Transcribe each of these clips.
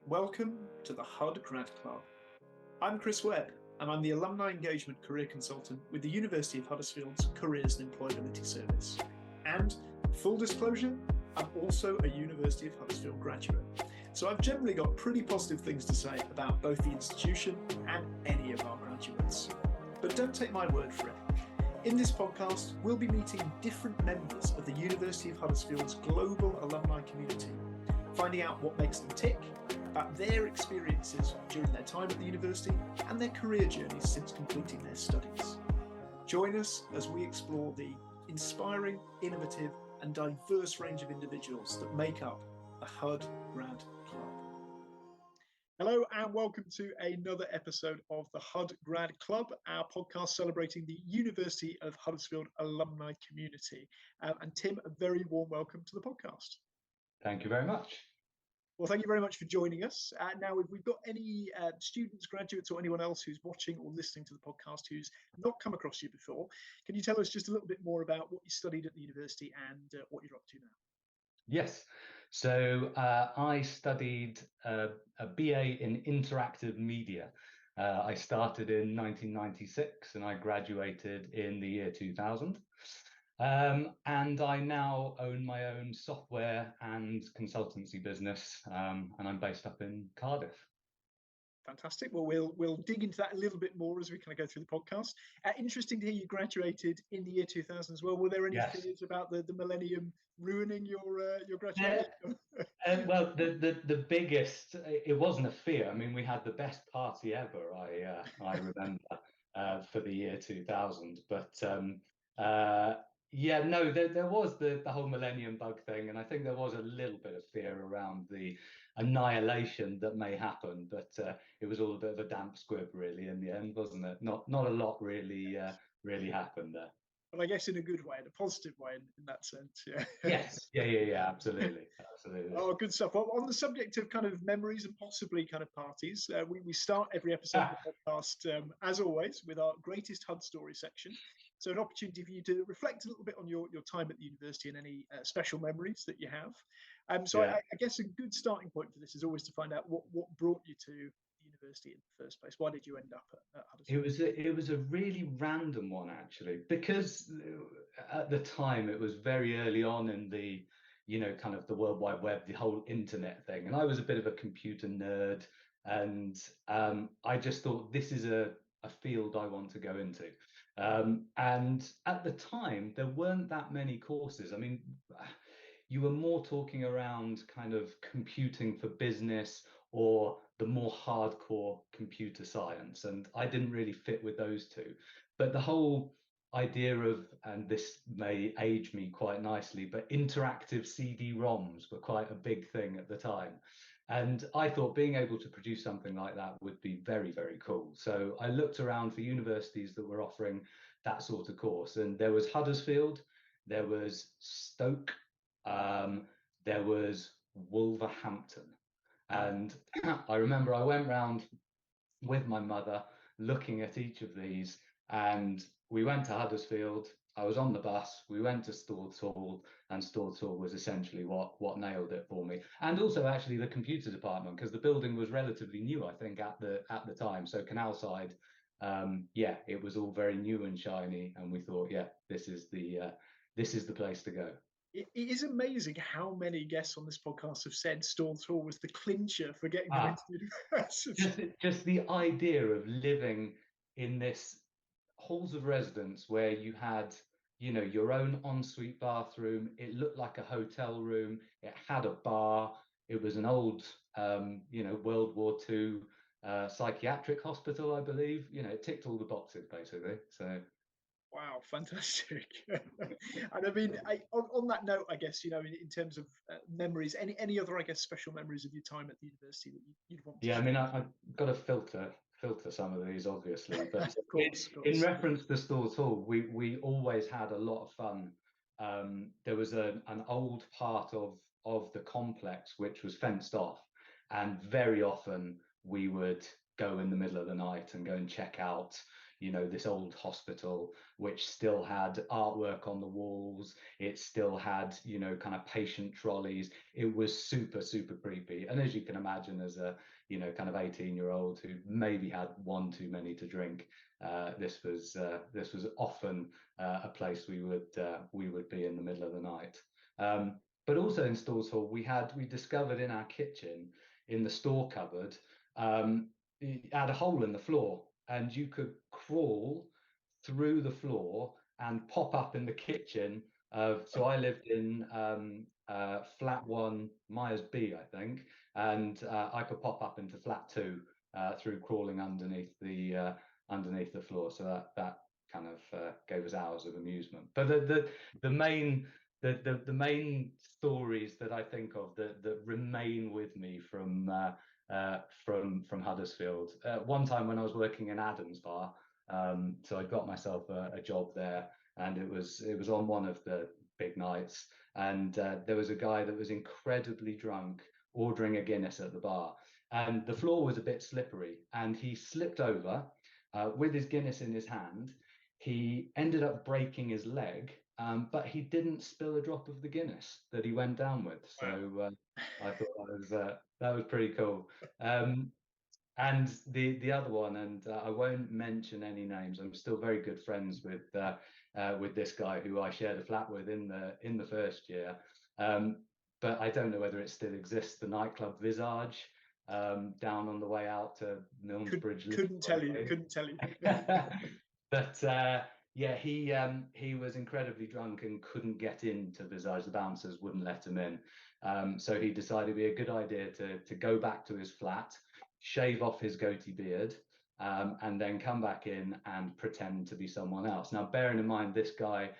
Welcome to the Hud Grad Club. I'm Chris Webb, and I'm the Alumni Engagement Career Consultant with the University of Huddersfield's Careers Employability Service. And, full disclosure, I'm also a University of Huddersfield graduate. So I've generally got pretty positive things to say about both the institution and any of our graduates. But don't take my word for it. In this podcast, we'll be meeting different members of the University of Huddersfield's global alumni community, finding out what makes them tick, about their experiences during their time at the university and their career journeys since completing their studies. Join us as we explore the inspiring, innovative and diverse range of individuals that make up the Hud Grad Club. Hello and welcome to another episode of the Hud Grad Club, our podcast celebrating the University of Huddersfield alumni community. And Tim, a very warm welcome to the podcast. Thank you very much. Well, thank you very much for joining us. Now, if we've got any students, graduates, or anyone else who's watching or listening to the podcast who's not come across you before, can you tell us just a little bit more about what you studied at the university and what you're up to now? Yes. So I studied a BA in interactive media. I started in 1996 and I graduated in the year 2000. And I now own my own software and consultancy business, and I'm based up in Cardiff. Fantastic. Well, we'll dig into that a little bit more as we kind of go through the podcast. Interesting to hear you graduated in the year 2000 as well. Were there any fears about the millennium ruining your graduation? Well, the biggest, it wasn't a fear. I mean, we had the best party ever. I remember for the year 2000, but. Yeah, no, there was the whole millennium bug thing, and I think there was a little bit of fear around the annihilation that may happen, but it was all a bit of a damp squib, really, in the end, wasn't it? Not a lot really happened there. But I guess in a good way, in a positive way, in that sense, yeah. Yes, yeah, absolutely. Oh, good stuff. Well, on the subject of kind of memories and possibly kind of parties, we start every episode of the podcast, as always, with our greatest Hud story section. So an opportunity for you to reflect a little bit on your time at the university and any special memories that you have. I guess a good starting point for this is always to find out what brought you to the university in the first place. Why did you end up at Huddersfield? It was a really random one, actually, because at the time it was very early on in the, kind of the World Wide Web, the whole internet thing. And I was a bit of a computer nerd, and I just thought this is a field I want to go into. And at the time, there weren't that many courses. I mean, you were more talking around kind of computing for business or the more hardcore computer science. And I didn't really fit with those two. But the whole idea of, and this may age me quite nicely, but interactive CD-ROMs were quite a big thing at the time. And I thought being able to produce something like that would be very, very cool. So I looked around for universities that were offering that sort of course. And there was Huddersfield, there was Stoke, there was Wolverhampton. And I remember I went round with my mother looking at each of these, and we went to Huddersfield. I was on the bus, we went to Stords Hall, and Stords Hall was essentially what nailed it for me. And also actually the computer department, because the building was relatively new, I think, at the time. So Canal Side, it was all very new and shiny, and we thought, this is the place to go. It is amazing how many guests on this podcast have said Stords Hall was the clincher for getting them into the university. Just the idea of living in this halls of residence where you had, your own ensuite bathroom. It looked like a hotel room. It had a bar. It was an old, World War II psychiatric hospital, I believe. It ticked all the boxes basically. So. Wow, fantastic. And I mean, on that note, I guess, in terms of memories, any other, I guess, special memories of your time at the university that you'd want to share? I mean, I've got to filter some of these, obviously. But of course. In reference to Stords Hall, we always had a lot of fun. There was an old part of the complex which was fenced off, and very often we would go in the middle of the night and go and check out, this old hospital, which still had artwork on the walls. It still had, kind of patient trolleys. It was super, super creepy. And as you can imagine, as a, kind of 18-year-old who maybe had one too many to drink, this was often a place we would be in the middle of the night. But also in Stores Hall, we discovered in our kitchen, in the store cupboard, it had a hole in the floor, and you could crawl through the floor and pop up in the kitchen. So I lived in flat 1, Myers B, I think, and I could pop up into flat 2 through crawling underneath the floor. So that kind of gave us hours of amusement. But the main stories that I think of that remain with me from Huddersfield. One time when I was working in Adam's Bar, so I got myself a job there, and it was on one of the big nights, and there was a guy that was incredibly drunk ordering a Guinness at the bar, and the floor was a bit slippery, and he slipped over with his Guinness in his hand. He ended up breaking his leg, but he didn't spill a drop of the Guinness that he went down with. So I thought that was pretty cool. And the other one, and I won't mention any names. I'm still very good friends with this guy who I shared a flat with in the first year. But I don't know whether it still exists. The nightclub Visage, down on the way out to Milnes Bridge. Couldn't tell you. But yeah, he was incredibly drunk and couldn't get into Visage. The bouncers wouldn't let him in. So he decided it'd be a good idea to go back to his flat, shave off his goatee beard, and then come back in and pretend to be someone else. Now, bearing in mind, this guy,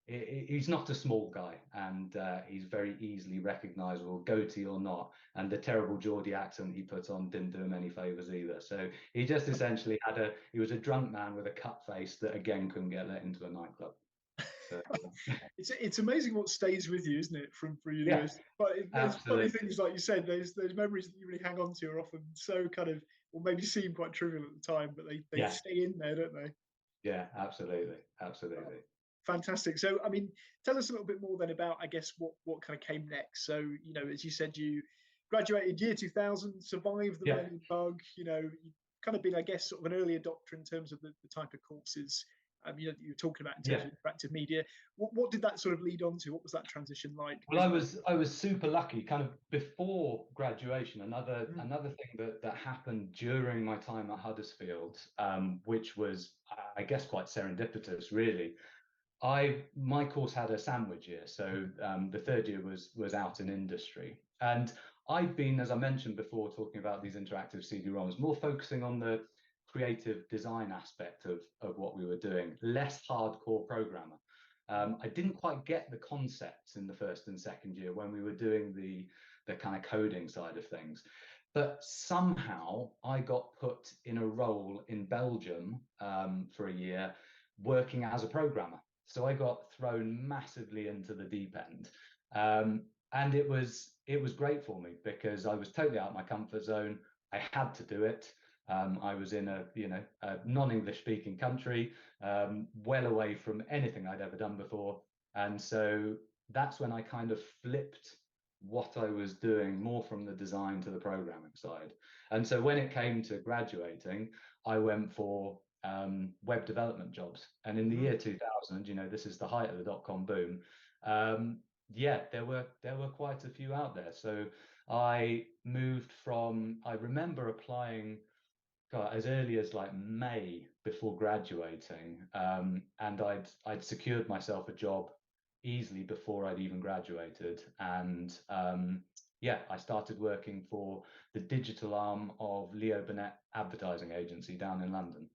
he's not a small guy, and he's very easily recognizable, goatee or not. And the terrible Geordie accent he put on didn't do him any favors either. So he just essentially he was a drunk man with a cut face that again couldn't get let into a nightclub. So it's amazing what stays with you, isn't it, from university? Yeah, but there's funny things, like you said, those memories that you really hang on to are often so kind of, or maybe seem quite trivial at the time, but they stay in there, don't they? Yeah, absolutely. Fantastic. So, I mean, tell us a little bit more then about, I guess, what kind of came next. So, as you said, you graduated year 2000, survived the learning bug. You've kind of been, I guess, sort of an early adopter in terms of the type of courses you were talking about in terms of interactive media. What did that sort of lead on to? What was that transition like? Well, I was super lucky. Kind of before graduation, another thing that happened during my time at Huddersfield, which was, I guess, quite serendipitous, really. My course had a sandwich year, so the third year was out in industry, and I'd been, as I mentioned before, talking about these interactive CD-ROMs, more focusing on the creative design aspect of what we were doing, less hardcore programmer. I didn't quite get the concepts in the first and second year when we were doing the kind of coding side of things. But somehow I got put in a role in Belgium for a year working as a programmer. So I got thrown massively into the deep end. And it was great for me because I was totally out of my comfort zone. I had to do it. I was in a non-English speaking country, well away from anything I'd ever done before. And so that's when I kind of flipped what I was doing more from the design to the programming side. And so when it came to graduating, I went for web development jobs. And in the year 2000, this is the height of the dot-com boom. There were quite a few out there. So I moved I remember applying as early as like May before graduating, and I'd secured myself a job easily before I'd even graduated. And I started working for the digital arm of Leo Burnett Advertising Agency down in London,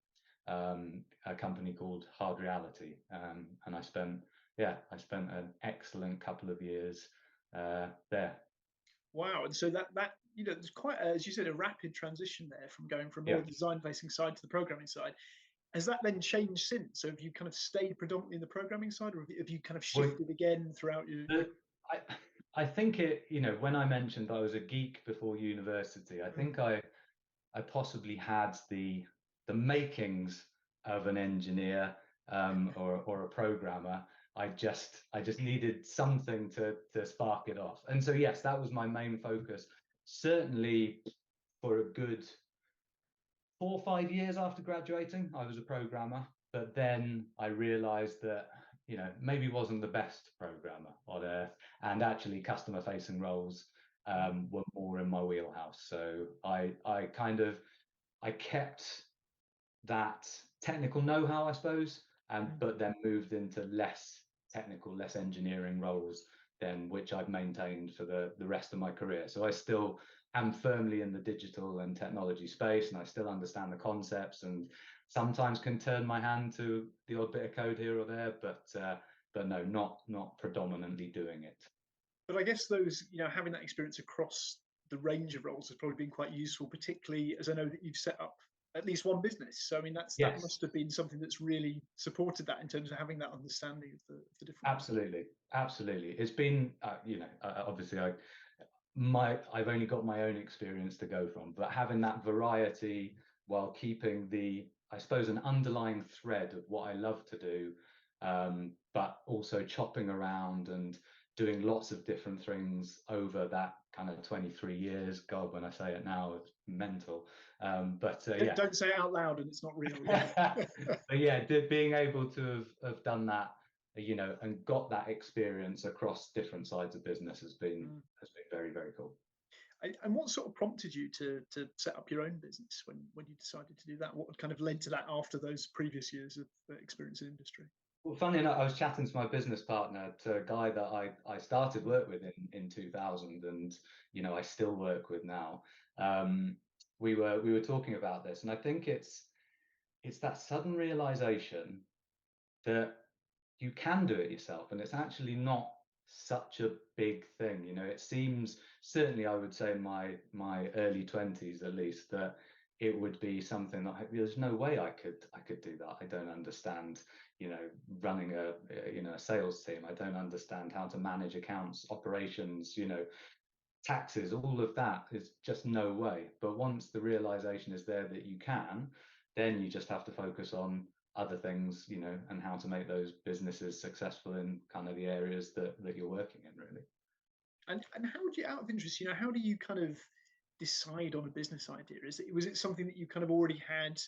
a company called Hard Reality, and I spent an excellent couple of years there. Wow. And so that there's quite, as you said, a rapid transition there from going from more design-facing side to the programming side. Has that then changed since? So have you kind of stayed predominantly in the programming side, or have you kind of shifted again throughout your... I think when I mentioned I was a geek before university, I think I possibly had the makings of an engineer or a programmer. I just needed something to spark it off. And so yes, that was my main focus. Certainly for a good 4 or 5 years after graduating, I was a programmer. But then I realized that, maybe wasn't the best programmer on earth, and actually customer facing roles were more in my wheelhouse. So I kept that technical know-how, I suppose, but then moved into less technical, less engineering roles than which I've maintained for the rest of my career. So I still am firmly in the digital and technology space, and I still understand the concepts, and sometimes can turn my hand to the odd bit of code here or there, but no, not predominantly doing it. But I guess those, having that experience across the range of roles has probably been quite useful, particularly as I know that you've set up at least one business. So I mean, that must have been something that's really supported that in terms of having that understanding of the different. Absolutely. It's been, obviously I've only got my own experience to go from, but having that variety while keeping I suppose, an underlying thread of what I love to do, but also chopping around and doing lots of different things over that kind of 23 years. God, when I say it now, it's mental. Don't say it out loud and it's not real. But yeah, being able to have done that, and got that experience across different sides of business has been very, very cool. And what sort of prompted you to set up your own business when you decided to do that? What kind of led to that after those previous years of experience in industry? Well, funny enough, I was chatting to my business partner, to a guy that I started work with in 2000, and I still work with now. We were talking about this, and I think it's that sudden realization that you can do it yourself, and it's actually not such a big thing. It seems, certainly I would say in my early 20s at least, that it would be something that there's no way I could do that. I don't understand, running a sales team. I don't understand how to manage accounts, operations, taxes, all of that. Is just no way. But once the realization is there that you can, then you just have to focus on other things, and how to make those businesses successful in kind of the areas that you're working in, really. And how do you, out of interest, how do you kind of decide on a business idea? Was it something that you kind of already had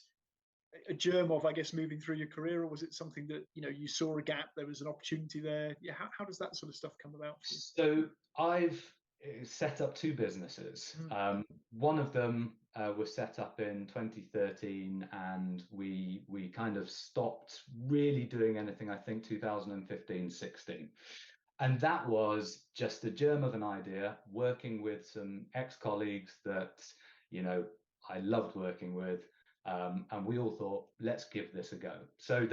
a germ of, I guess, moving through your career, or was it something that you saw a gap, there was an opportunity there? Yeah, how does that sort of stuff come about for you? So I've set up two businesses. One of them was set up in 2013, and we kind of stopped really doing anything, I think 2015-16. And that was just a germ of an idea, working with some ex-colleagues that I loved working with, and we all thought, let's give this a go. So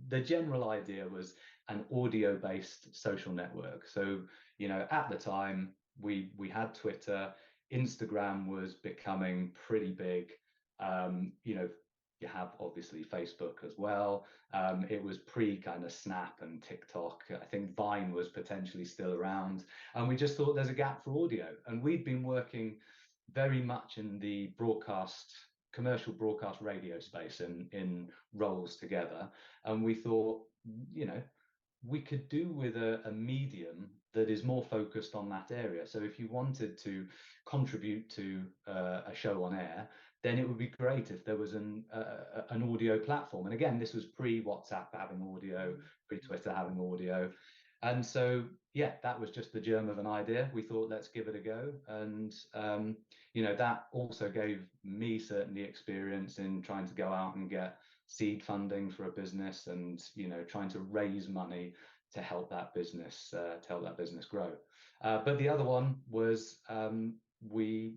the general idea was an audio-based social network. So at the time, we had Twitter, Instagram was becoming pretty big. You have obviously Facebook as well. It was pre kind of Snap and TikTok. I think Vine was potentially still around, and we just thought there's a gap for audio. And we'd been working very much in the commercial broadcast radio space in roles together, and we thought, we could do with a medium that is more focused on that area. So if you wanted to contribute to a show on air, then it would be great if there was an audio platform. And again, this was pre-WhatsApp having audio, pre-Twitter having audio. And so, yeah, that was just the germ of an idea. We thought, let's give it a go. And, that also gave me certainly experience in trying to go out and get seed funding for a business, and trying to raise money to help that business grow. But the other one was, we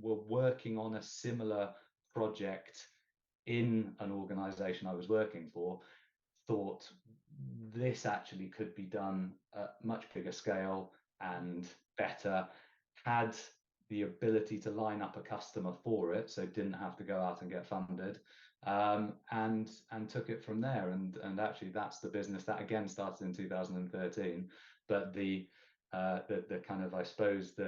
were working on a similar project in an organization I was working for. Thought this actually could be done at much bigger scale and better, had the ability to line up a customer for it, so didn't have to go out and get funded, and took it from there. And actually that's the business that again started in 2013, but the kind of, I suppose,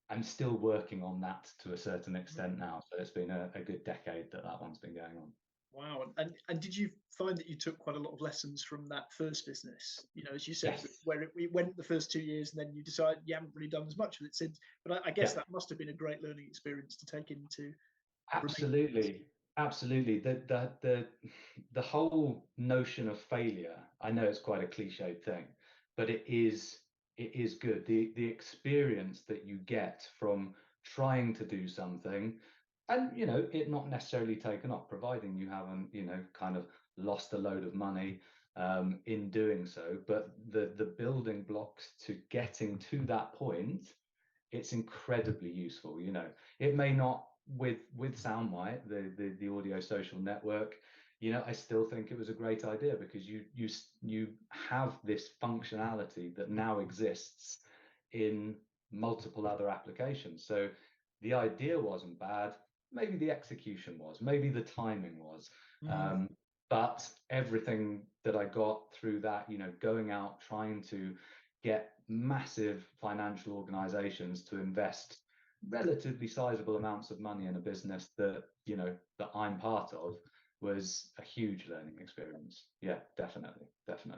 I'm still working on that to a certain extent now. So it's been a good decade that one's been going on. Wow. And did you find that you took quite a lot of lessons from that first business? You know, as you said, Yes. where it went the first 2 years, and then you decided you haven't really done as much with it since. But I guess Yeah. that must have been a great learning experience to take into remaining. Absolutely, absolutely. The whole notion of failure, I know it's quite a cliched thing, but it is good. The experience that you get from trying to do something and it not necessarily taken up, providing you haven't, kind of lost a load of money in doing so. But the building blocks to getting to that point, it's incredibly useful. It may not with Soundmite, the audio social network. I still think it was a great idea because you have this functionality that now exists in multiple other applications. So the idea wasn't bad. Maybe the execution was. Maybe the timing was. But everything that I got through that, going out trying to get massive financial organizations to invest relatively sizable amounts of money in a business that I'm part of was a huge learning experience. Yeah, definitely,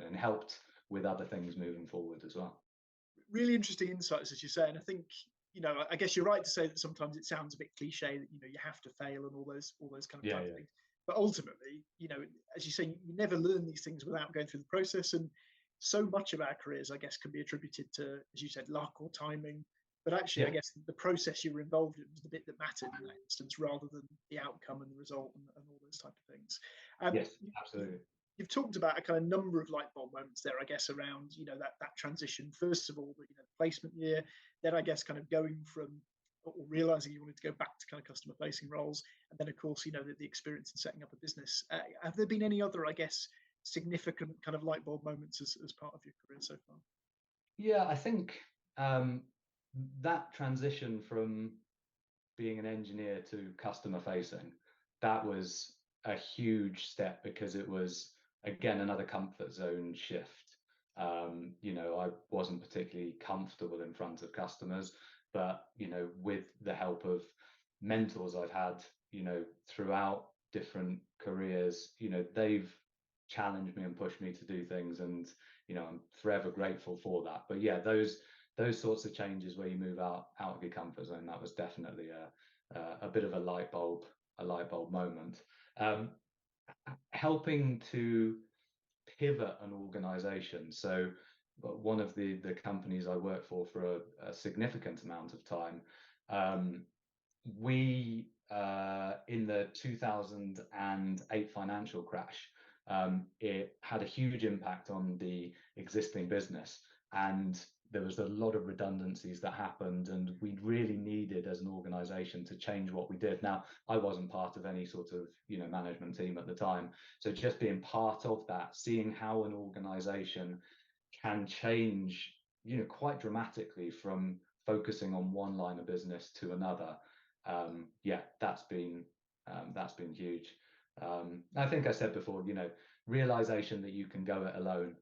and helped with other things moving forward as well. Really interesting insights, as you say. And I think, I guess you're right to say that sometimes it sounds a bit cliche that you have to fail and all those kind of type of things. But ultimately, as you say, you never learn these things without going through the process. And so much of our careers, I guess, can be attributed to, as you said, luck or timing. But actually, I guess the process you were involved in was the bit that mattered in that instance, rather than the outcome and the result and all those type of things. Yes, absolutely. You've talked about a kind of number of light bulb moments there, I guess, around that transition. First of all, the placement year, then I guess kind of going from or realizing you wanted to go back to kind of customer facing roles, and then of course the experience in setting up a business. Have there been any other, I guess, significant kind of light bulb moments as part of your career so far? Yeah, I think that transition from being an engineer to customer facing, that was a huge step because it was, again, another comfort zone shift. I wasn't particularly comfortable in front of customers, but with the help of mentors I've had throughout different careers, they've challenged me and pushed me to do things, and I'm forever grateful for that. But yeah, those sorts of changes where you move out of your comfort zone, that was definitely a bit of a light bulb moment. Helping to pivot an organization. So one of the companies I worked for a significant amount of time, we in the 2008 financial crash, it had a huge impact on the existing business, and there was a lot of redundancies that happened, and we really needed as an organization to change what we did. Now, I wasn't part of any sort of management team at the time, so just being part of that, seeing how an organization can change quite dramatically from focusing on one line of business to another, that's been huge. I think I said before, realization that you can go it alone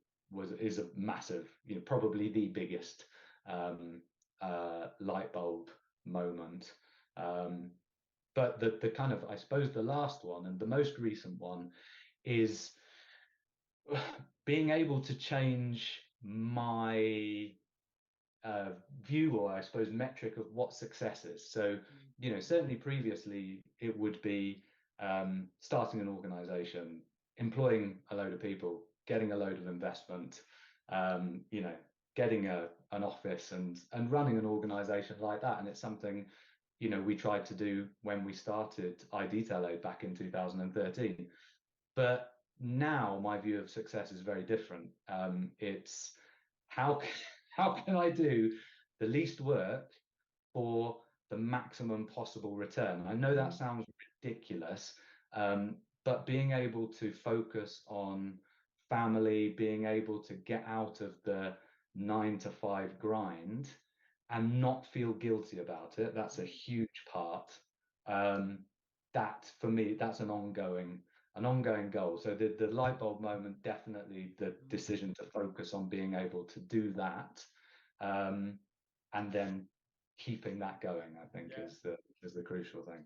is a massive, probably the biggest light bulb moment. But the kind of, I suppose, the last one and the most recent one is being able to change my view, or I suppose metric, of what success is. So certainly previously it would be starting an organization, employing a load of people, getting a load of investment, getting an office and running an organization like that. And it's something we tried to do when we started iDetail back in 2013. But now my view of success is very different. It's how can I do the least work for the maximum possible return? I know that sounds ridiculous, but being able to focus on family, being able to get out of the 9 to 5 grind and not feel guilty about it, that's a huge part. That for me, that's an ongoing goal. So the light bulb moment, definitely the decision to focus on being able to do that, and then keeping that going, I think is the crucial thing.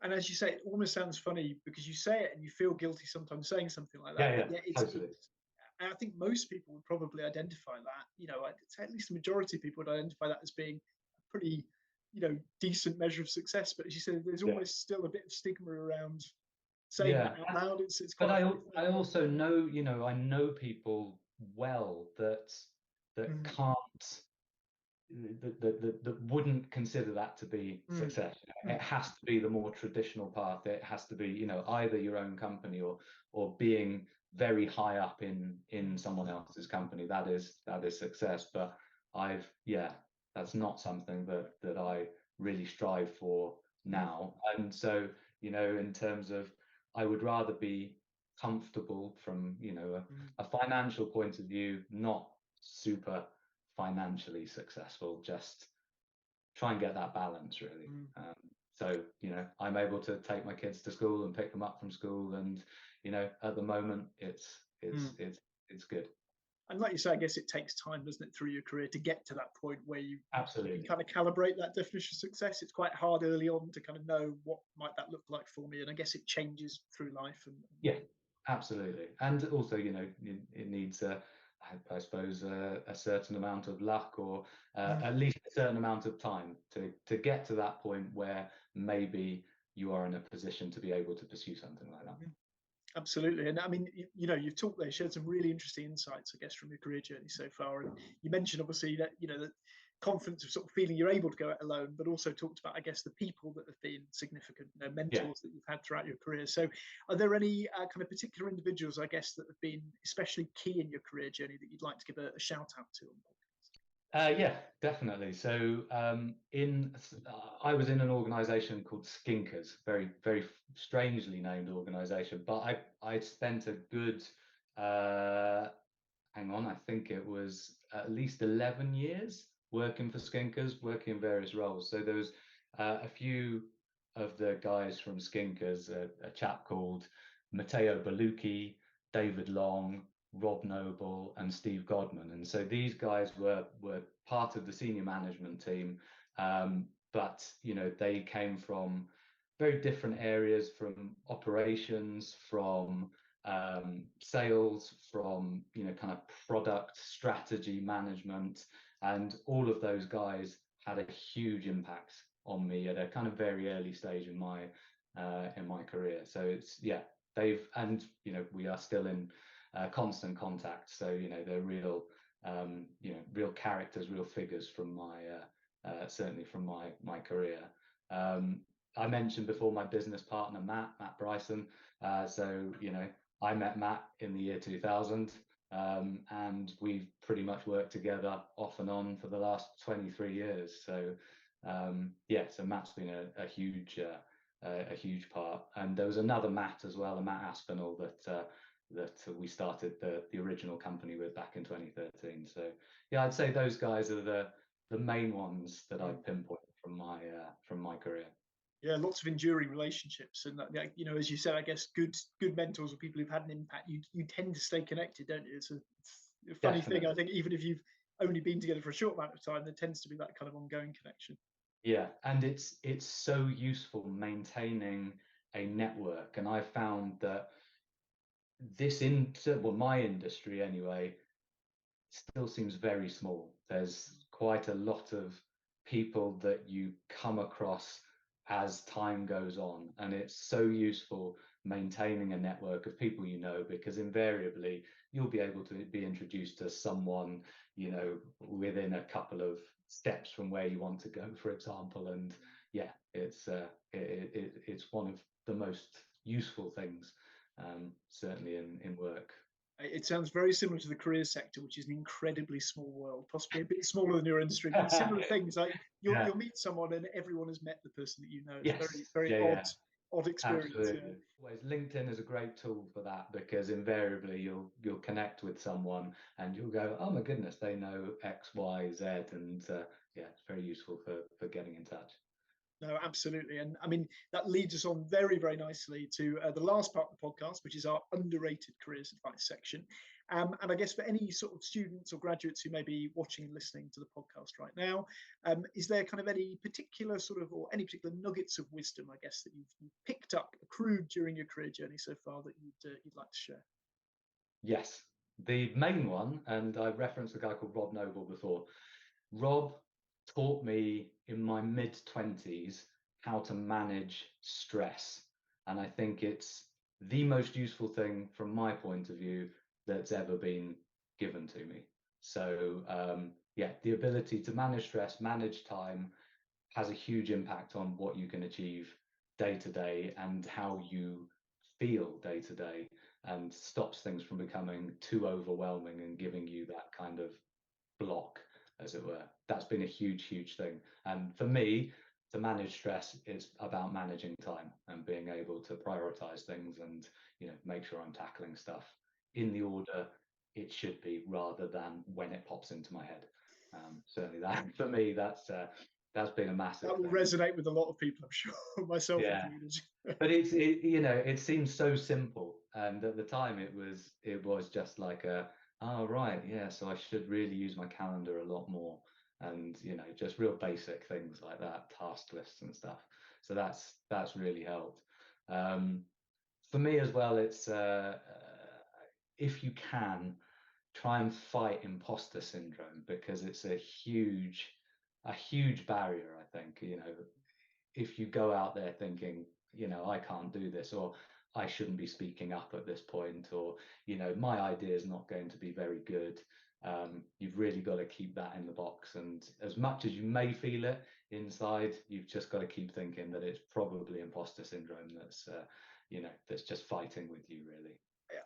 And as you say, it almost sounds funny because you say it and you feel guilty sometimes saying something like that. Yeah, But yeah, yeah, totally. I think most people would probably identify that. I'd say at least the majority of people would identify that as being a pretty, decent measure of success. But as you said, there's Yeah, almost still a bit of stigma around saying yeah. that out loud. It's But quite a funny I thing. also know, I know people well that Mm, can't that wouldn't consider that to be mm, success. mm, It has to be the more traditional path. It has to be, either your own company or being very high up in someone else's company. That is success. But yeah, that's not something that I really strive for mm, now. And so, in terms of, I would rather be comfortable from, mm, a financial point of view, not super financially successful, just try and get that balance really. mm, So I'm able to take my kids to school and pick them up from school, and at the moment mm. it's good. And like you say, I guess it takes time, doesn't it, through your career to get to that point where you can Absolutely. kind of calibrate that definition of success. It's quite hard early on to kind of know what might that look like for me, and I guess it changes through life. Yeah, absolutely. And also, it needs I suppose a certain amount of luck, or Mm, at least a certain amount of time to get to that point where maybe you are in a position to be able to pursue something like that. mm. Absolutely. And I mean, you've talked there, shared some really interesting insights, I guess, from your career journey so far. And you mentioned obviously that, the confidence of sort of feeling you're able to go it alone, but also talked about, I guess, the people that have been significant, Yeah. mentors that you've had throughout your career. So are there any kind of particular individuals, I guess, that have been especially key in your career journey that you'd like to give a shout out to? Yeah, definitely. So, I was in an organisation called Skinkers, very, very strangely named organisation. But I spent a good, hang on, I think it was at least 11 years working for Skinkers, working in various roles. So there was a few of the guys from Skinkers, a chap called Matteo Bellucci, David Long, Rob Noble, and Steve Godman. And so these guys were part of the senior management team, but they came from very different areas, from operations, from sales, from kind of product strategy management, and all of those guys had a huge impact on me at a kind of very early stage in my career. So it's they've, and we are still in constant contact. So they're real real characters, real figures from my certainly from my career. I mentioned before my business partner Matt Bryson. So I met Matt in the year 2000, and we've pretty much worked together off and on for the last 23 years. So so Matt's been a huge part. And there was another Matt as well, a Matt Aspinall, that we started the original company with back in 2013. So yeah, I'd say those guys are the main ones that I pinpoint from my career. Yeah, lots of enduring relationships, and that, as you said, I guess good mentors or people who've had an impact. You tend to stay connected, don't you? It's a funny thing. I Definitely. think even if you've only been together for a short amount of time, there tends to be that kind of ongoing connection. Yeah, and it's so useful maintaining a network. And I found that my industry anyway still seems very small. There's quite a lot of people that you come across as time goes on, and it's so useful maintaining a network of people, because invariably you'll be able to be introduced to someone within a couple of steps from where you want to go, for example. And yeah, it's one of the most useful things, certainly in work. It sounds very similar to the careers sector, which is an incredibly small world, possibly a bit smaller than your industry, but similar things. Like Yeah. you'll meet someone and everyone has met the person that you know. It's Yes. very, very Yeah. odd, Yeah. odd experience. Yeah. Absolutely. Always, LinkedIn is a great tool for that, because invariably you'll connect with someone and you'll go, oh my goodness, they know X, Y, Z, and yeah, it's very useful for getting in touch. No, absolutely. And I mean, that leads us on very, very nicely to the last part of the podcast, which is our underrated careers advice section. And I guess for any sort of students or graduates who may be watching and listening to the podcast right now, is there kind of any particular sort of, or any particular nuggets of wisdom, I guess, that you've picked up, accrued during your career journey so far that you'd like to share? Yes, the main one, and I referenced a guy called Rob Noble before. Rob taught me in my mid-20s how to manage stress. And I think it's the most useful thing from my point of view that's ever been given to me. So yeah, the ability to manage stress, manage time has a huge impact on what you can achieve day to day and how you feel day to day, and stops things from becoming too overwhelming and giving you that kind of block, as it were. That's been a huge, huge thing. And for me, to manage stress is about managing time and being able to prioritize things and, you know, make sure I'm tackling stuff in the order it should be rather than when it pops into my head. Certainly that for me, that's been a massive That will thing. resonate with a lot of people, I'm sure, myself Yeah. included. But you know, it seems so simple, and at the time it was just like oh right, yeah, so I should really use my calendar a lot more, and you know, just real basic things like that, task lists and stuff. So that's really helped. For me as well, it's if you can, try and fight imposter syndrome, because it's a huge barrier, I think. You know, if you go out there thinking, you know, I can't do this, or I shouldn't be speaking up at this point, or, you know, my idea is not going to be very good. You've really got to keep that in the box. And as much as you may feel it inside, you've just got to keep thinking that it's probably imposter syndrome that's, you know, that's just fighting with you, really.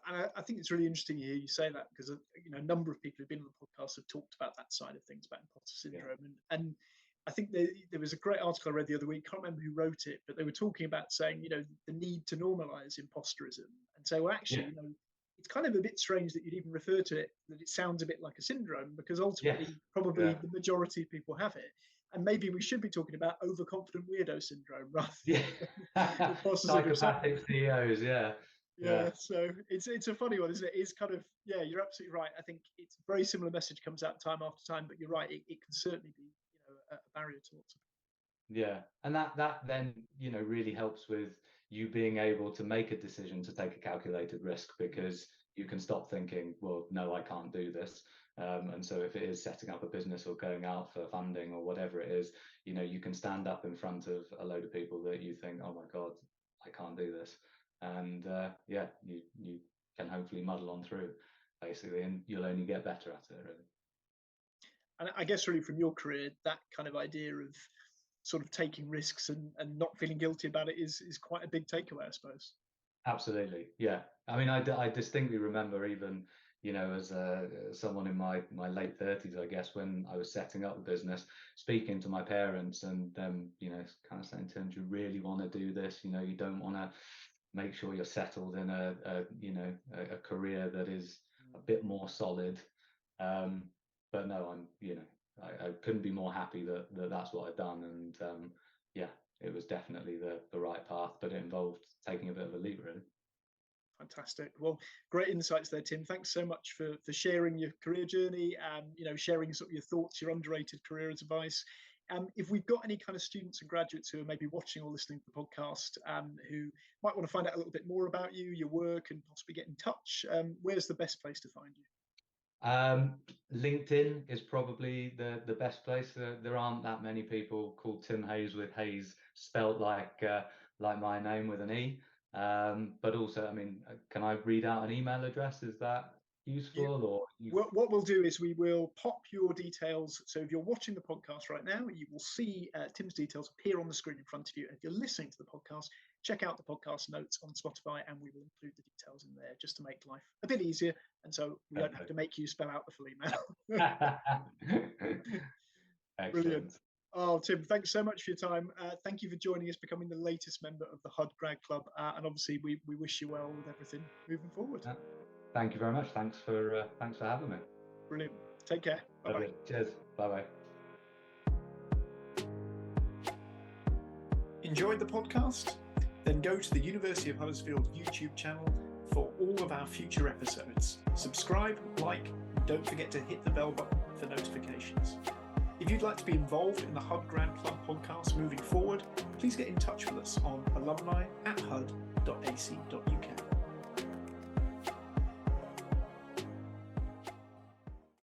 And I think it's really interesting to hear you say that, because you know, a number of people who've been on the podcast have talked about that side of things, about imposter syndrome. Yeah. And I think there was a great article I read the other week, can't remember who wrote it, but they were talking about saying, you know, the need to normalize imposterism and say, well, actually, Yeah. you know, it's kind of a bit strange that you'd even refer to it, that it sounds a bit like a syndrome, because ultimately, Yes. probably Yeah. the majority of people have it. And maybe we should be talking about overconfident weirdo syndrome rather Yeah. than imposter syndrome. Psychopathic CEOs. Yeah. Yeah, so it's a funny one, isn't it? It's kind of, yeah, you're absolutely right. I think it's a very similar message comes out time after time, but you're right, it can certainly be, you know, a barrier to lots of Yeah, and that then, you know, really helps with you being able to make a decision to take a calculated risk, because you can stop thinking, well, no, I can't do this. And so if it is setting up a business or going out for funding or whatever it is, you know, you can stand up in front of a load of people that you think, oh my God, I can't do this. And yeah, you can hopefully muddle on through, basically, and you'll only get better at it, really. And I guess really from your career, that kind of idea of sort of taking risks and not feeling guilty about it is quite a big takeaway, I suppose. Absolutely, yeah. I mean, I distinctly remember, even, you know, as someone in my late 30s, I guess, when I was setting up the business, speaking to my parents and them, you know, kind of saying to them, do you really want to do this? You know, you don't want to, make sure you're settled in you know, a career that is a bit more solid. But no, you know, I couldn't be more happy that that's what I've done. And yeah, it was definitely the right path, but it involved taking a bit of a leap, really. Fantastic. Well, great insights there, Tim. Thanks so much for sharing your career journey and, you know, sharing sort of your thoughts, your underrated career advice. If we've got any kind of students and graduates who are maybe watching or listening to the podcast, who might want to find out a little bit more about you, your work, and possibly get in touch, where's the best place to find you? LinkedIn is probably the best place. There aren't that many people called Tim Hayes, with Hayes spelt like my name with an E. But also, I mean, can I read out an email address? Is that useful? Or what we'll do is we will pop your details. So if you're watching the podcast right now, you will see Tim's details appear on the screen in front of you. And if you're listening to the podcast, check out the podcast notes on Spotify, and we will include the details in there just to make life a bit easier. And so we don't have to make you spell out the full email. Brilliant. Oh, Tim, thanks so much for your time. Thank you for joining us, becoming the latest member of the Hud Grad Club. And obviously, we wish you well with everything moving forward. Thank you very much. Thanks for having me. Brilliant. Take care. Bye-bye. Cheers. Bye-bye. Enjoyed the podcast? Then go to the University of Huddersfield YouTube channel for all of our future episodes. Subscribe, like, and don't forget to hit the bell button for notifications. If you'd like to be involved in the Hud Grad Club podcast moving forward, please get in touch with us on alumni@hud.ac.uk.